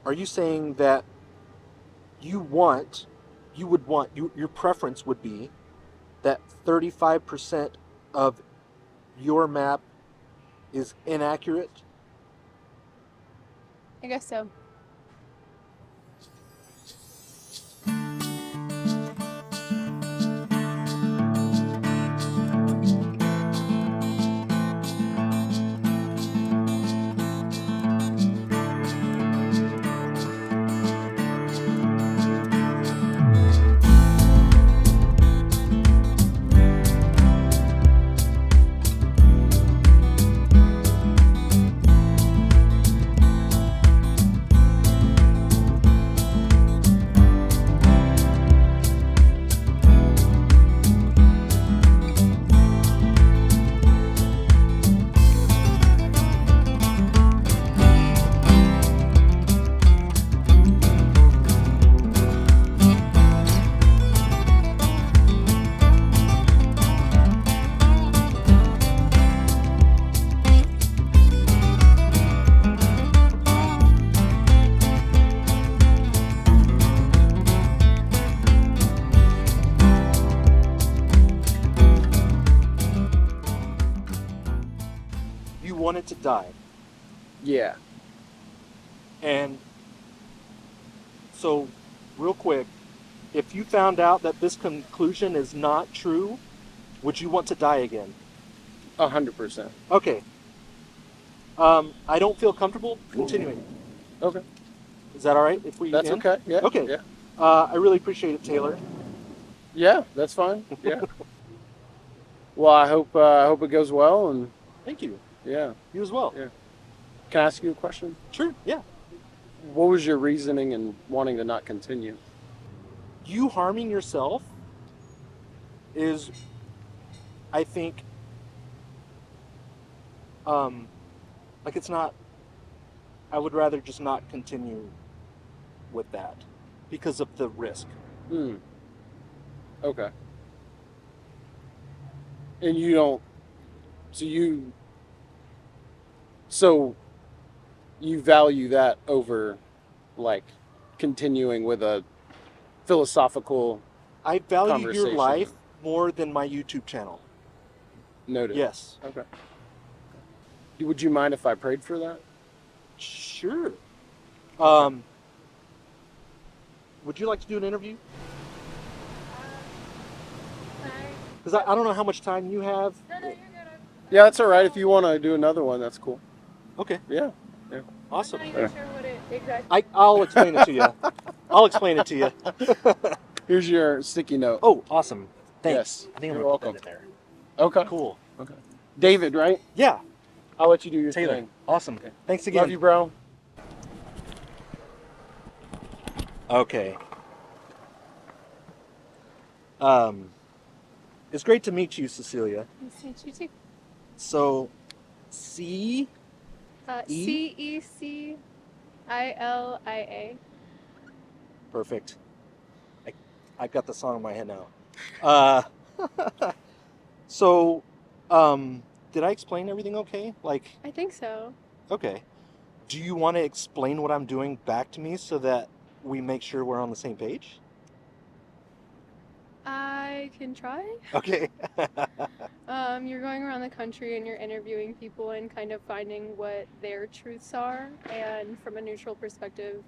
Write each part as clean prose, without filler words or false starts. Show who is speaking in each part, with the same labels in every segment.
Speaker 1: are you saying that your preference would be that 35% of your map is inaccurate?
Speaker 2: I guess so.
Speaker 1: You want it to die.
Speaker 3: Yeah.
Speaker 1: And so, real quick, if you found out that this conclusion is not true, would you want to die again?
Speaker 3: 100%.
Speaker 1: Okay. I don't feel comfortable continuing.
Speaker 3: Okay.
Speaker 1: Is that all right if we
Speaker 3: That's
Speaker 1: end?
Speaker 3: okay. Yeah.
Speaker 1: Okay.
Speaker 3: Yeah.
Speaker 1: I really appreciate it, Taylor.
Speaker 3: Yeah, that's fine. Yeah. Well, I hope it goes well, and
Speaker 1: Thank you.
Speaker 3: yeah.
Speaker 1: You as well.
Speaker 3: Yeah. Can I ask you a question?
Speaker 1: Sure, yeah.
Speaker 3: What was your reasoning in wanting to not continue?
Speaker 1: You harming yourself is, I think, like it's not, I would rather just not continue with that because of the risk.
Speaker 3: Okay. And you don't, so you value that over, like, continuing with a philosophical
Speaker 1: I value your
Speaker 3: conversation.
Speaker 1: life more than my YouTube channel.
Speaker 3: Noted.
Speaker 1: Yes.
Speaker 3: Okay. Would you mind if I prayed for that?
Speaker 1: Sure. Would you like to do an interview? Because I don't know how much time you have.
Speaker 2: No, you're good.
Speaker 3: Yeah, that's all right. If you want to do another one, that's cool.
Speaker 1: Okay.
Speaker 3: Yeah.
Speaker 1: Awesome.
Speaker 2: I'm not even sure what it exactly.
Speaker 1: I'll explain it to you. I'll explain it to you.
Speaker 3: Here's your sticky note.
Speaker 1: Oh, awesome. Thanks.
Speaker 3: Yes.
Speaker 1: I think I'm
Speaker 3: You're
Speaker 1: going to put
Speaker 3: welcome.
Speaker 1: that in there.
Speaker 3: Okay.
Speaker 1: Cool.
Speaker 3: Okay. David, right?
Speaker 1: Yeah.
Speaker 3: I'll let you do your
Speaker 1: Taylor.
Speaker 3: thing.
Speaker 1: Awesome. Thanks again.
Speaker 3: Love you, bro.
Speaker 1: Okay. It's great to meet you, Cecilia.
Speaker 2: Nice to meet you too.
Speaker 1: So, C.
Speaker 2: Cecilia.
Speaker 1: Perfect. I've got the song in my head now. So, did I explain everything okay? Like,
Speaker 2: I think so.
Speaker 1: okay. Do you want to explain what I'm doing back to me so that we make sure we're on the same page?
Speaker 2: I can try.
Speaker 1: Okay.
Speaker 2: You're going around the country and you're interviewing people and kind of finding what their truths are, and from a neutral perspective,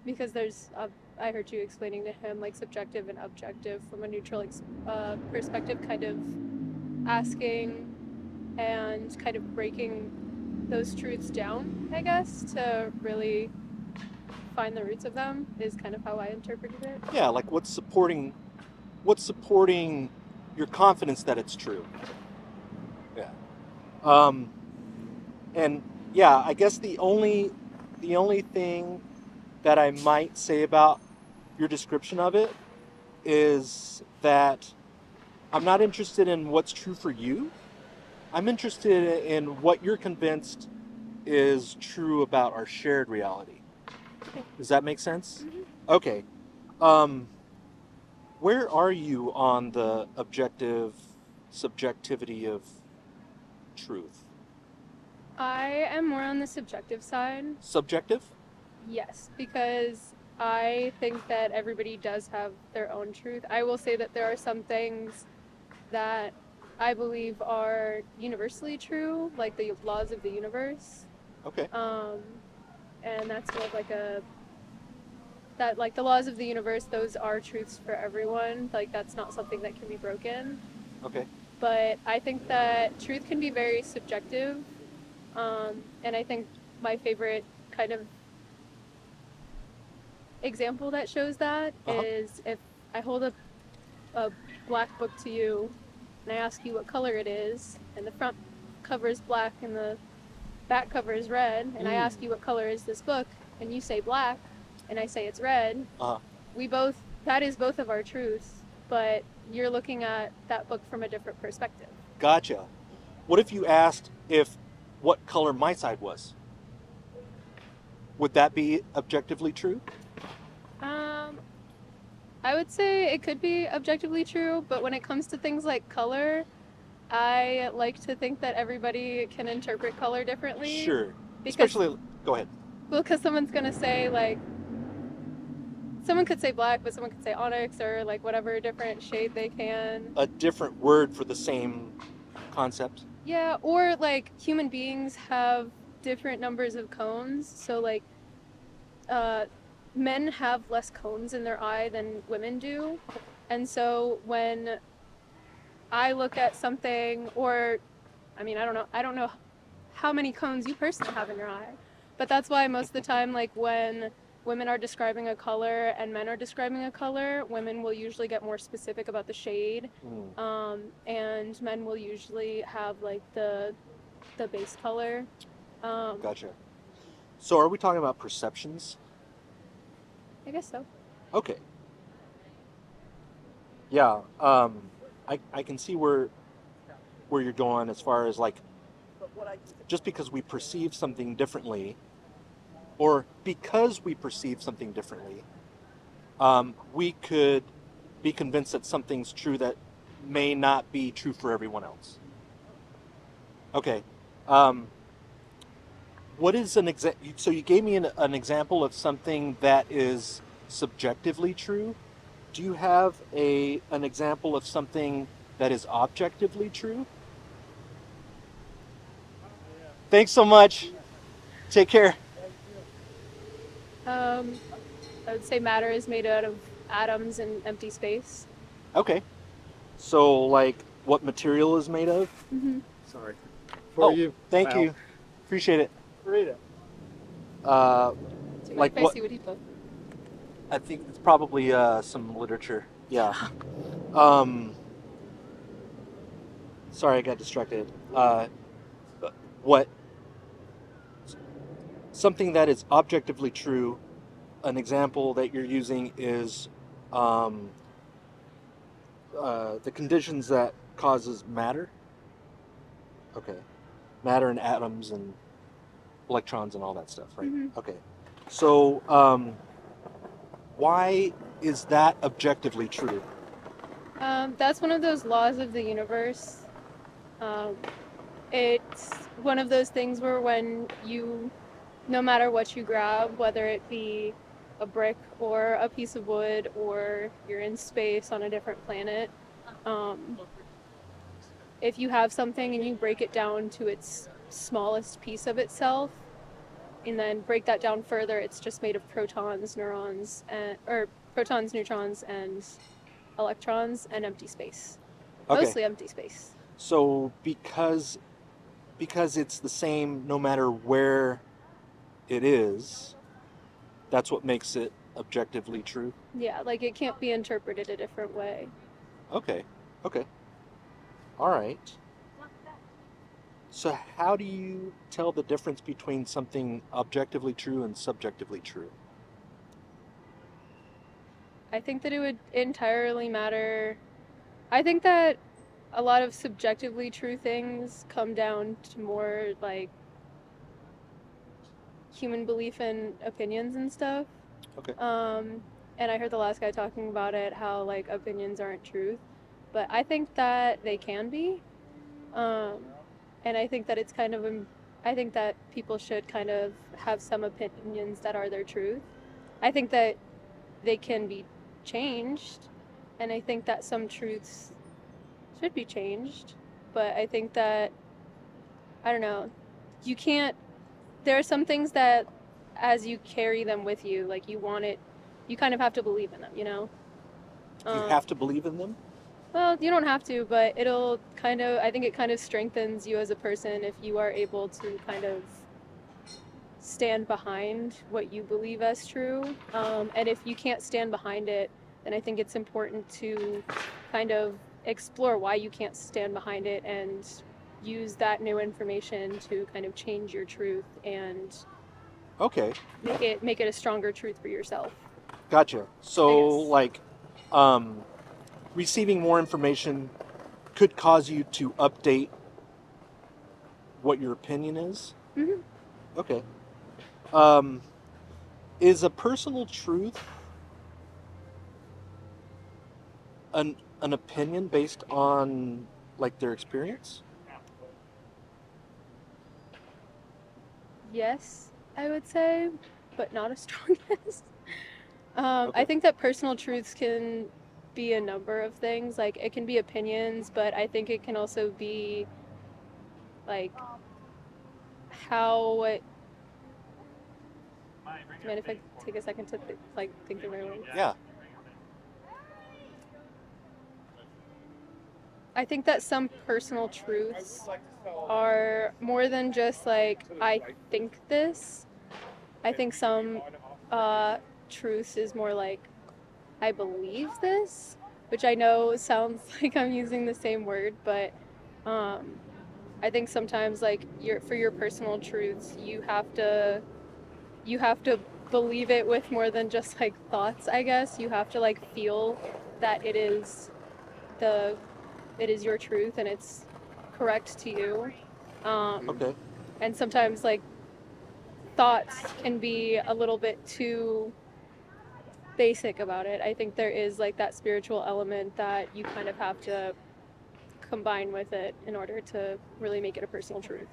Speaker 2: because I heard you explaining to him like subjective and objective from a neutral perspective, kind of asking and kind of breaking those truths down, I guess, to really find the roots of them is kind of how I interpreted it.
Speaker 1: Yeah, like what's supporting your confidence that it's true. Yeah. And yeah, I guess the only thing that I might say about your description of it is that I'm not interested in what's true for you. I'm interested in what you're convinced is true about our shared reality. Does that make sense?
Speaker 2: Mm-hmm.
Speaker 1: Okay. Where are you on the subjectivity of truth?
Speaker 2: I am more on the subjective side.
Speaker 1: Subjective?
Speaker 2: Yes, because I think that everybody does have their own truth. I will say that there are some things that I believe are universally true, like the laws of the universe.
Speaker 1: Okay.
Speaker 2: And that's sort of like that like the laws of the universe, those are truths for everyone. Like that's not something that can be broken.
Speaker 1: Okay.
Speaker 2: But I think that truth can be very subjective. And I think my favorite kind of example that shows that
Speaker 1: Uh-huh.
Speaker 2: is if I hold a black book to you and I ask you what color it is, and the front cover is black and the back cover is red, and I ask you what color is this book, and you say black, and I say it's red,
Speaker 1: Uh-huh.
Speaker 2: that is both of our truths, but you're looking at that book from a different perspective.
Speaker 1: Gotcha. What if you asked if what color my side was? Would that be objectively true?
Speaker 2: I would say it could be objectively true, but when it comes to things like color, I like to think that everybody can interpret color differently.
Speaker 1: Sure.
Speaker 2: Because,
Speaker 1: Especially, go ahead.
Speaker 2: well, because someone's gonna say like, someone could say black, but someone could say onyx or like whatever different shade they can.
Speaker 1: A different word for the same concept.
Speaker 2: Yeah, or like human beings have different numbers of cones, so like, men have less cones in their eye than women do, and so when I look at something, or I mean, I don't know how many cones you personally have in your eye, but that's why most of the time, like when women are describing a color and men are describing a color, women will usually get more specific about the shade, and men will usually have like the base color.
Speaker 1: Gotcha. So are we talking about perceptions?
Speaker 2: I guess so.
Speaker 1: Okay. Yeah. I can see where you're going as far as like just because we perceive something differently, or because we perceive something differently, we could be convinced that something's true that may not be true for everyone else. Okay. What is an so you gave me an example of something that is subjectively true. Do you have an example of something that is objectively true? Thanks so much. Take care.
Speaker 2: I would say matter is made out of atoms and empty space.
Speaker 1: Okay. So, like, what material is made of?
Speaker 2: Mm-hmm.
Speaker 3: Sorry.
Speaker 1: Thank you. Appreciate it.
Speaker 3: Read it.
Speaker 1: Uh,
Speaker 2: So
Speaker 1: like
Speaker 2: I
Speaker 1: what?
Speaker 2: see what he put.
Speaker 1: I think it's probably some literature. Yeah. Um, sorry, I got distracted. What? Something that is objectively true. An example that you're using is the conditions that causes matter. Okay. Matter and atoms and electrons and all that stuff, right?
Speaker 2: Mm-hmm.
Speaker 1: Okay. So, why is that objectively true?
Speaker 2: That's one of those laws of the universe. It's one of those things where no matter what you grab, whether it be a brick or a piece of wood or you're in space on a different planet, if you have something and you break it down to its smallest piece of itself, and then break that down further, it's just made of protons, neutrons, and electrons, and empty space.
Speaker 1: Okay.
Speaker 2: Mostly empty space.
Speaker 1: So because it's the same no matter where it is, that's what makes it objectively true.
Speaker 2: Yeah, like it can't be interpreted a different way.
Speaker 1: Okay. All right. So how do you tell the difference between something objectively true and subjectively true?
Speaker 2: I think that it would entirely matter. I think that a lot of subjectively true things come down to more like human belief and opinions and stuff.
Speaker 1: Okay.
Speaker 2: And I heard the last guy talking about it, how like opinions aren't truth, but I think that they can be. And I think that it's kind of I think that people should kind of have some opinions that are their truth. I think that they can be changed, and I think that some truths should be changed. But I think that, I don't know, you can't, there are some things that as you carry them with you, like you want it, you kind of have to believe in them, you know?
Speaker 1: You have to believe in them?
Speaker 2: Well, you don't have to, but it'll kind of, I think it kind of strengthens you as a person if you are able to kind of stand behind what you believe as true. And if you can't stand behind it, then I think it's important to kind of explore why you can't stand behind it and use that new information to kind of change your truth and
Speaker 1: Okay,
Speaker 2: make it a stronger truth for yourself.
Speaker 1: gotcha. So,
Speaker 2: I guess.
Speaker 1: like, receiving more information could cause you to update what your opinion is?
Speaker 2: Mm-hmm.
Speaker 1: Okay. Is a personal truth an opinion based on, like, their experience?
Speaker 2: Yes, I would say, but not as strong as.
Speaker 1: Okay.
Speaker 2: I think that personal truths can be a number of things. Like, it can be opinions, but I think it can also be, like, how. Man, if I take a second to think through my words.
Speaker 1: Yeah.
Speaker 2: I think that some personal truths are more than just like, I think this. I think some truths is more like, I believe this, which I know sounds like I'm using the same word, but I think sometimes like for your personal truths, you have to believe it with more than just like thoughts, I guess. You have to like feel that the it is your truth and it's correct to you.
Speaker 1: Okay.
Speaker 2: And sometimes like thoughts can be a little bit too basic about it. I think there is like that spiritual element that you kind of have to combine with it in order to really make it a personal truth.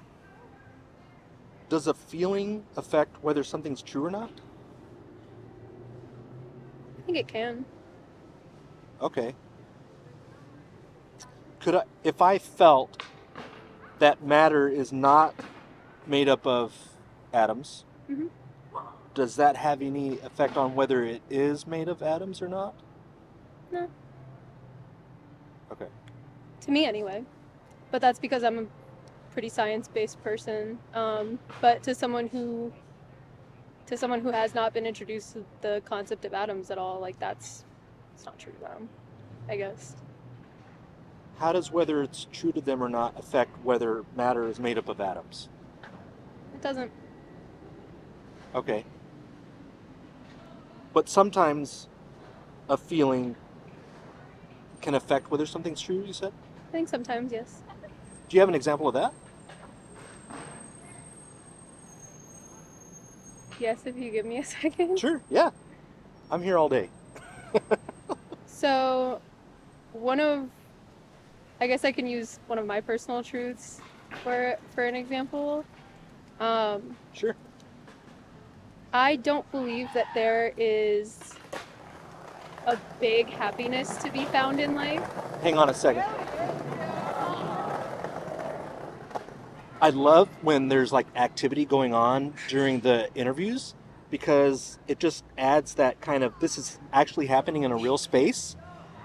Speaker 1: Does a feeling affect whether something's true or not?
Speaker 2: I think it can.
Speaker 1: Okay. If I felt that matter is not made up of atoms,
Speaker 2: Mm-hmm.
Speaker 1: does that have any effect on whether it is made of atoms or not?
Speaker 2: No,
Speaker 1: Okay.
Speaker 2: to me anyway. But that's because I'm a pretty science-based person. But to someone who has not been introduced to the concept of atoms at all, like it's not true to them, I guess.
Speaker 1: How does whether it's true to them or not affect whether matter is made up of atoms?
Speaker 2: It doesn't.
Speaker 1: Okay. But sometimes a feeling can affect whether something's true, you said?
Speaker 2: I think sometimes, yes.
Speaker 1: Do you have an example of that?
Speaker 2: Yes, if you give me a second.
Speaker 1: Sure, yeah. I'm here all day.
Speaker 2: So, I guess I can use one of my personal truths for an example.
Speaker 1: Sure.
Speaker 2: I don't believe that there is a big happiness to be found in life.
Speaker 1: Hang on a second. I love when there's like activity going on during the interviews because it just adds that kind of, this is actually happening in a real space.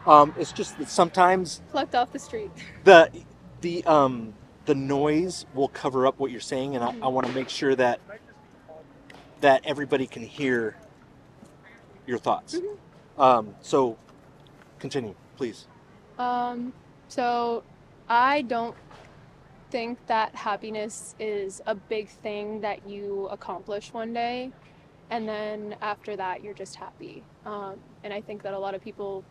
Speaker 1: It's just that sometimes
Speaker 2: Plucked off the street.
Speaker 1: the the noise will cover up what you're saying, and I want to make sure that everybody can hear your thoughts. So continue, please.
Speaker 2: So I don't think that happiness is a big thing that you accomplish one day, and then after that you're just happy. And I think that a lot of people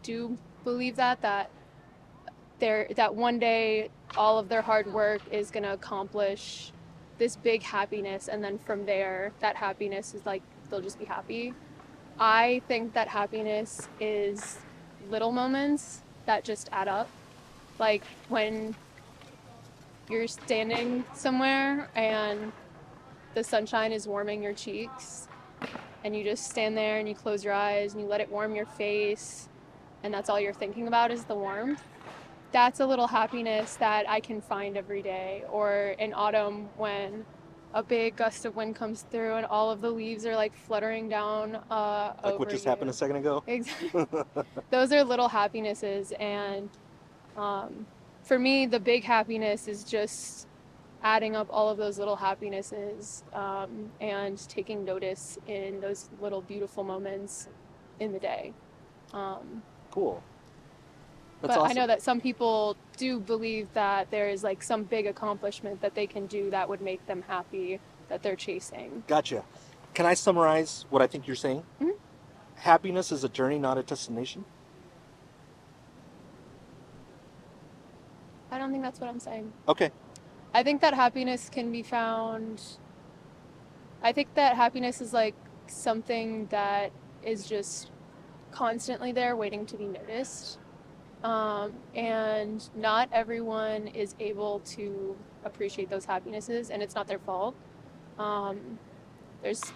Speaker 2: do believe that one day all of their hard work is going to accomplish this big happiness, and then from there that happiness is like they'll just be happy. I think that happiness is little moments that just add up, like when you're standing somewhere and the sunshine is warming your cheeks, and you just stand there and you close your eyes and you let it warm your face, and that's all you're thinking about is the warmth. That's a little happiness that I can find every day. Or in autumn when a big gust of wind comes through and all of the leaves are like fluttering down
Speaker 1: Like
Speaker 2: over
Speaker 1: what just
Speaker 2: you.
Speaker 1: happened a second ago?
Speaker 2: Exactly. Those are little happinesses, and for me, the big happiness is just adding up all of those little happinesses, and taking notice in those little beautiful moments in the day.
Speaker 1: Cool. That's
Speaker 2: But
Speaker 1: awesome.
Speaker 2: I know that some people do believe that there is like some big accomplishment that they can do that would make them happy, that they're chasing.
Speaker 1: Gotcha. Can I summarize what I think you're saying?
Speaker 2: Mhm.
Speaker 1: Happiness is a journey, not a destination.
Speaker 2: I don't think that's what I'm saying.
Speaker 1: Okay.
Speaker 2: I think that happiness can be found. I think that happiness is like something that is just constantly there waiting to be noticed. And not everyone is able to appreciate those happinesses, and it's not their fault. There's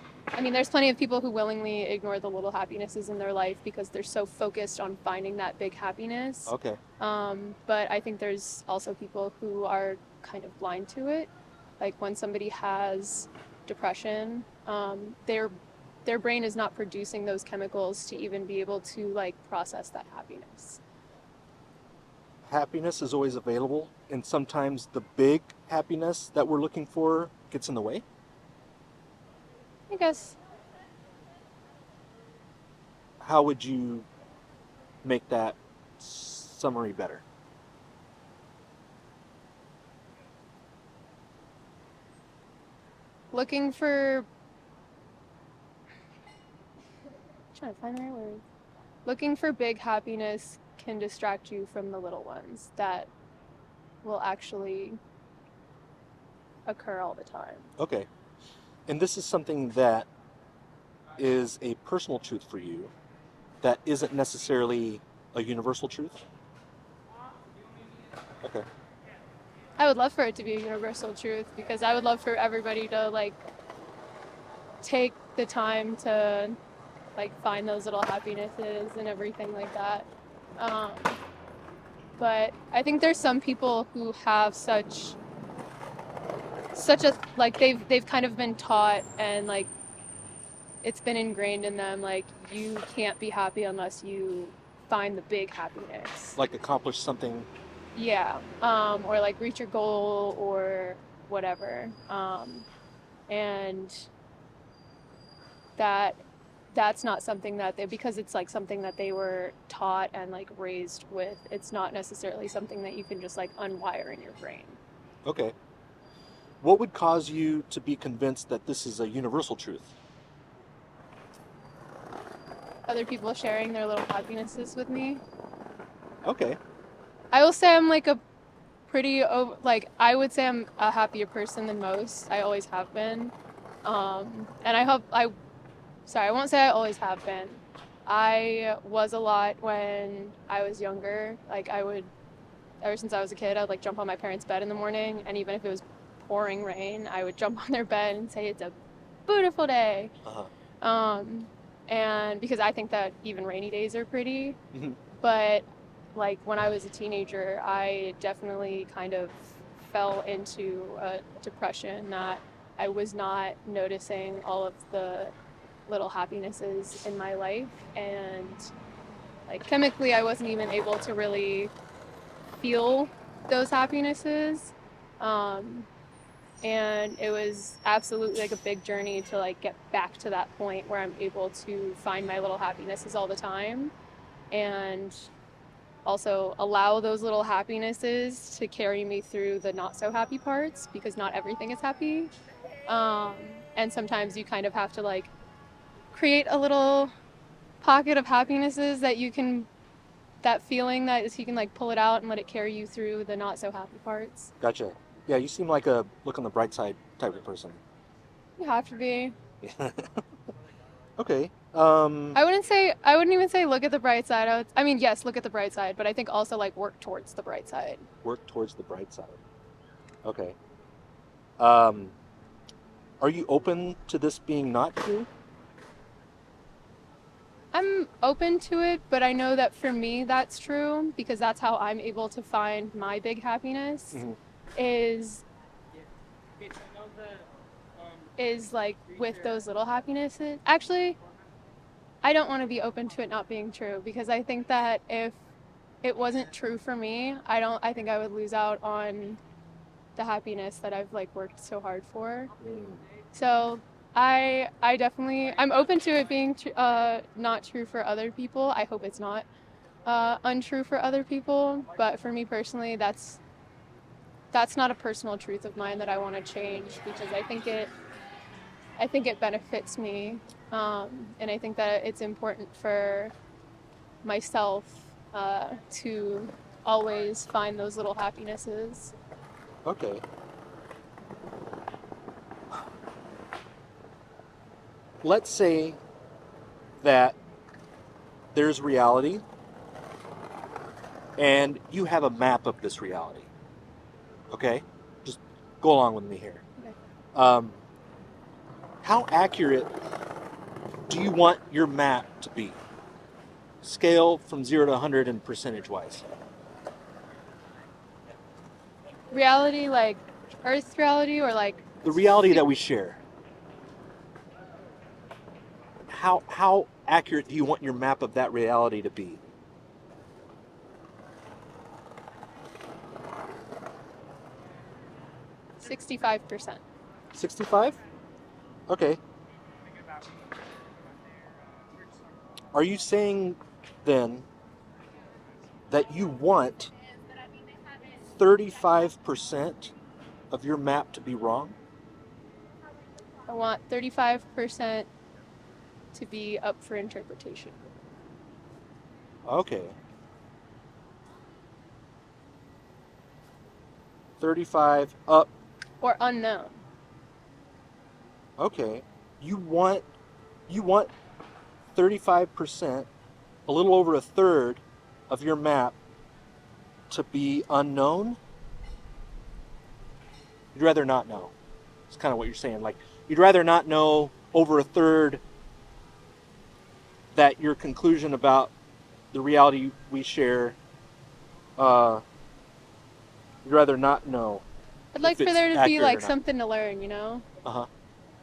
Speaker 2: plenty of people who willingly ignore the little happinesses in their life because they're so focused on finding that big happiness.
Speaker 1: Okay.
Speaker 2: But I think there's also people who are kind of blind to it. Like when somebody has depression, their brain is not producing those chemicals to even be able to like process that happiness.
Speaker 1: Happiness is always available, and sometimes the big happiness that we're looking for gets in the way.
Speaker 2: I guess.
Speaker 1: How would you make that summary better?
Speaker 2: Looking for. Trying to find the right word. Looking for big happiness can distract you from the little ones that will actually occur all the time.
Speaker 1: Okay. And this is something that is a personal truth for you that isn't necessarily a universal truth? Okay.
Speaker 2: I would love for it to be a universal truth because I would love for everybody to like take the time to like find those little happinesses and everything like that. But I think there's some people who have such a like they've kind of been taught and like it's been ingrained in them like you can't be happy unless you find the big happiness.
Speaker 1: Like accomplish something.
Speaker 2: Yeah. Or like reach your goal or whatever. And that's not something that because it's like something that they were taught and like raised with, it's not necessarily something that you can just like unwire in your brain.
Speaker 1: Okay. What would cause you to be convinced that this is a universal truth?
Speaker 2: Other people sharing their little happinesses with me.
Speaker 1: Okay.
Speaker 2: I will say I'm like I would say I'm a happier person than most. I always have been. And I won't say I always have been. I was a lot when I was younger. Like ever since I was a kid, I would like jump on my parents' bed in the morning, and even if it was pouring rain, I would jump on their bed and say it's a beautiful day.
Speaker 1: Uh-huh.
Speaker 2: And because I think that even rainy days are pretty.
Speaker 1: Mm-hmm.
Speaker 2: But like when I was a teenager, I definitely kind of fell into a depression that I was not noticing all of the little happinesses in my life, and like chemically I wasn't even able to really feel those happinesses, and it was absolutely like a big journey to like get back to that point where I'm able to find my little happinesses all the time and also allow those little happinesses to carry me through the not so happy parts, because not everything is happy, and sometimes you kind of have to like create a little pocket of happinesses that you can, that feeling that is, you can like pull it out and let it carry you through the not so happy parts.
Speaker 1: Gotcha. Yeah, you seem like a look on the bright side type of person.
Speaker 2: You have to be.
Speaker 1: Okay.
Speaker 2: I wouldn't even say look at the bright side. I mean, yes, look at the bright side, but I think also like work towards the bright side.
Speaker 1: Work towards the bright side. Okay. Are you open to this being not true?
Speaker 2: I'm open to it, but I know that for me that's true because that's how I'm able to find my big happiness
Speaker 1: Mm-hmm.
Speaker 2: is like with those little happinesses. Actually, I don't want to be open to it not being true because I think that if it wasn't true for me, I think I would lose out on the happiness that I've like worked so hard for. So I definitely I'm open to it being not true for other people. I hope it's not untrue for other people, but for me personally, that's not a personal truth of mine that I want to change because I think it benefits me, and I think that it's important for myself to always find those little happinesses.
Speaker 1: Okay. Let's say that there's reality and you have a map of this reality. Okay? Just go along with me here.
Speaker 2: Okay.
Speaker 1: How accurate do you want your map to be? Scale from 0 to 100 and percentage wise.
Speaker 2: Reality, like Earth's reality, or like
Speaker 1: The reality that we share. How accurate do you want your map of that reality to be?
Speaker 2: 65%.
Speaker 1: 65? Okay. Are you saying then that you want 35% of your map to be wrong?
Speaker 2: I want 35% to be up for interpretation.
Speaker 1: Okay. 35 up.
Speaker 2: Or unknown.
Speaker 1: Okay. You want 35%, a little over a third of your map to be unknown? You'd rather not know. It's kind of what you're saying. Like, you'd rather not know over a third that your conclusion about the reality we share, you'd rather not know.
Speaker 2: I'd like
Speaker 1: if
Speaker 2: for
Speaker 1: it's
Speaker 2: there to be
Speaker 1: accurate
Speaker 2: like
Speaker 1: or not.
Speaker 2: something to learn, you know?
Speaker 1: Uh-huh.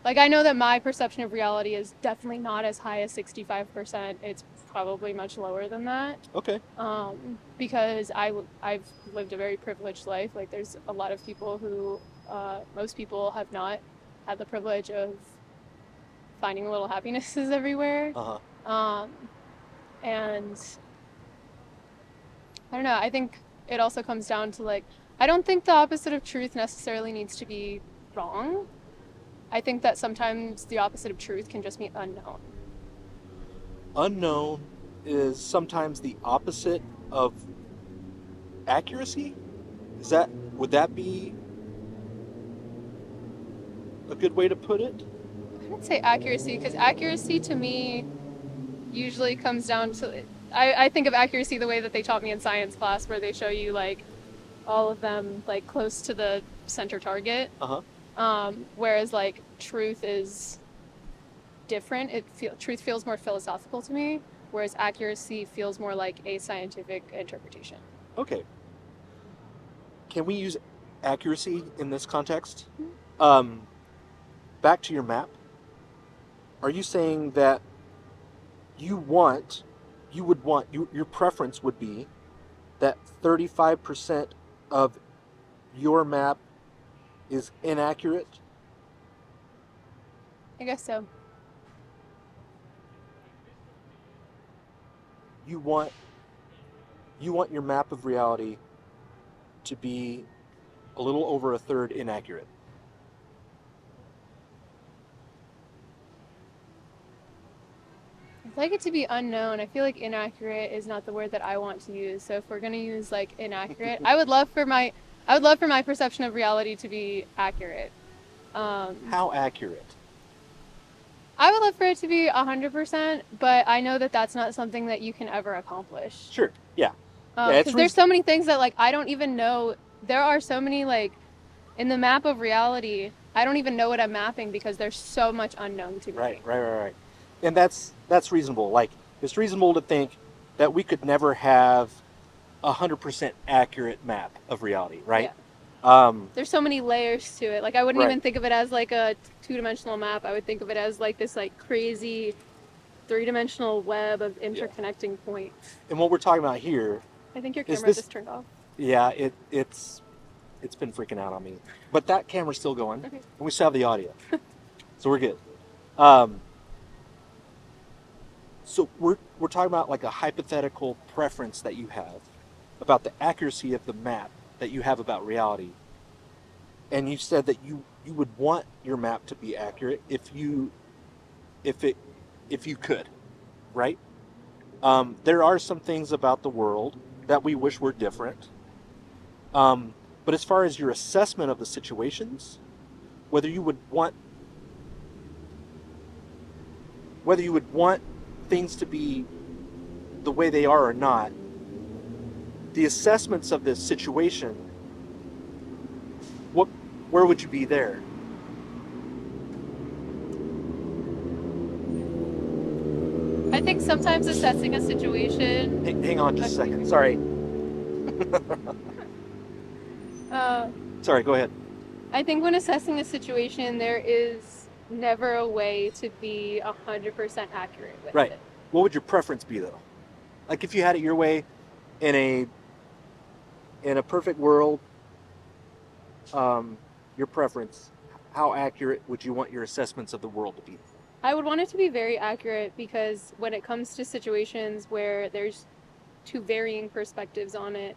Speaker 2: Like I know that my perception of reality is definitely not as high as 65%. It's probably much lower than that.
Speaker 1: Okay.
Speaker 2: Because I've lived a very privileged life. Like there's a lot of people who, most people have not had the privilege of finding little happinesses everywhere.
Speaker 1: Uh-huh.
Speaker 2: And I don't know. I think it also comes down to like, I don't think the opposite of truth necessarily needs to be wrong. I think that sometimes the opposite of truth can just be unknown.
Speaker 1: Unknown is sometimes the opposite of accuracy? Would that be a good way to put it?
Speaker 2: I would say accuracy, because accuracy to me usually comes down to, I think of accuracy the way that they taught me in science class, where they show you like all of them like close to the center target.
Speaker 1: Uh-huh.
Speaker 2: Whereas like truth is different. Truth feels more philosophical to me, whereas accuracy feels more like a scientific interpretation.
Speaker 1: Okay. Can we use accuracy in this context? Back to your map. Are you saying that your preference would be that 35% of your map is inaccurate?
Speaker 2: I guess so.
Speaker 1: You want your map of reality to be a little over a third inaccurate.
Speaker 2: I'd like it to be unknown. I feel like inaccurate is not the word that I want to use. So if we're gonna use like inaccurate, I would love for my perception of reality to be accurate.
Speaker 1: How accurate?
Speaker 2: I would love for it to be 100%, but I know that that's not something that you can ever accomplish.
Speaker 1: Sure. Yeah.
Speaker 2: Because there's so many things that like I don't even know. There are so many like In the map of reality, I don't even know what I'm mapping because there's so much unknown to me.
Speaker 1: Right. And that's reasonable. Like, it's reasonable to think that we could never have 100% accurate map of reality, right?
Speaker 2: There's so many layers to it. Like, I wouldn't
Speaker 1: Right.
Speaker 2: even think of it as like a two-dimensional map. I would think of it as like this like crazy three-dimensional web of interconnecting points.
Speaker 1: And what we're talking about here,
Speaker 2: I think your
Speaker 1: Is
Speaker 2: camera
Speaker 1: this-
Speaker 2: just turned off.
Speaker 1: yeah, it's been freaking out on me. But that camera's still going,
Speaker 2: Okay.
Speaker 1: and we still have the audio. So we're good. So we're talking about like a hypothetical preference that you have about the accuracy of the map that you have about reality. And you said that you would want your map to be accurate if you could, right? There are some things about the world that we wish were different. But as far as your assessment of the situations, whether you would want things to be the way they are or not, the assessments of this situation, where would you be there?
Speaker 2: I think sometimes assessing a situation.
Speaker 1: Hang on just a second. Sorry. Sorry, go ahead.
Speaker 2: I think when assessing a situation, there is never a way to be 100% accurate with
Speaker 1: Right.
Speaker 2: it.
Speaker 1: What would your preference be, though? Like, if you had it your way in a perfect world, your preference, how accurate would you want your assessments of the world to be?
Speaker 2: I would want it to be very accurate because when it comes to situations where there's two varying perspectives on it,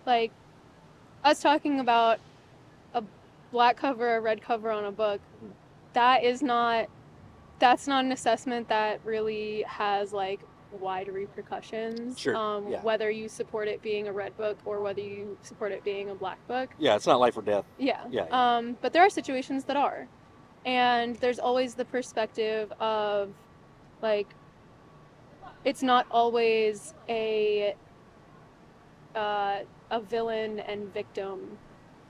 Speaker 2: like us talking about a black cover, a red cover on a book, that's not an assessment that really has like wide repercussions.
Speaker 1: Sure, yeah.
Speaker 2: Whether you support it being a red book or whether you support it being a black book.
Speaker 1: Yeah, it's not life or death.
Speaker 2: Yeah.
Speaker 1: Yeah.
Speaker 2: But there are situations that are. And there's always the perspective of like it's not always a villain and victim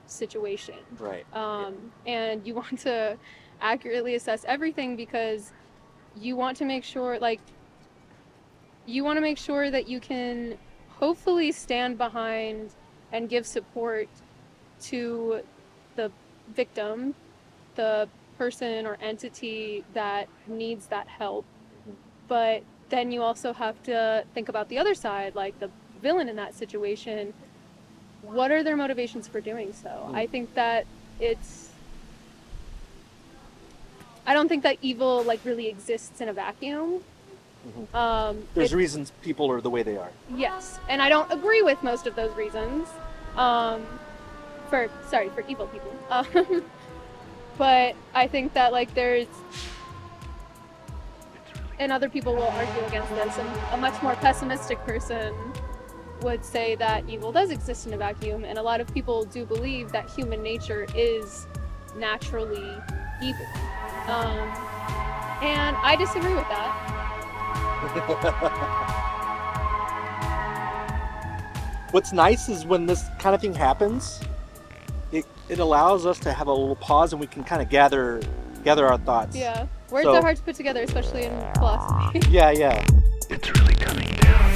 Speaker 2: situation.
Speaker 1: Right.
Speaker 2: And you want to accurately assess everything because you want to make sure that you can hopefully stand behind and give support to the victim, the person or entity that needs that help. But then you also have to think about the other side, like the villain in that situation. What are their motivations for doing so? I think that I don't think that evil like really exists in a vacuum.
Speaker 1: There's reasons people are the way they are.
Speaker 2: Yes, and I don't agree with most of those reasons. For evil people. But I think that like and other people will argue against this, and a much more pessimistic person would say that evil does exist in a vacuum, and a lot of people do believe that human nature is naturally evil. And I disagree with that.
Speaker 1: What's nice is when this kind of thing happens, it allows us to have a little pause and we can kind of gather our thoughts.
Speaker 2: Yeah, words are hard to put together, especially in philosophy.
Speaker 1: Yeah.
Speaker 4: It's really coming down.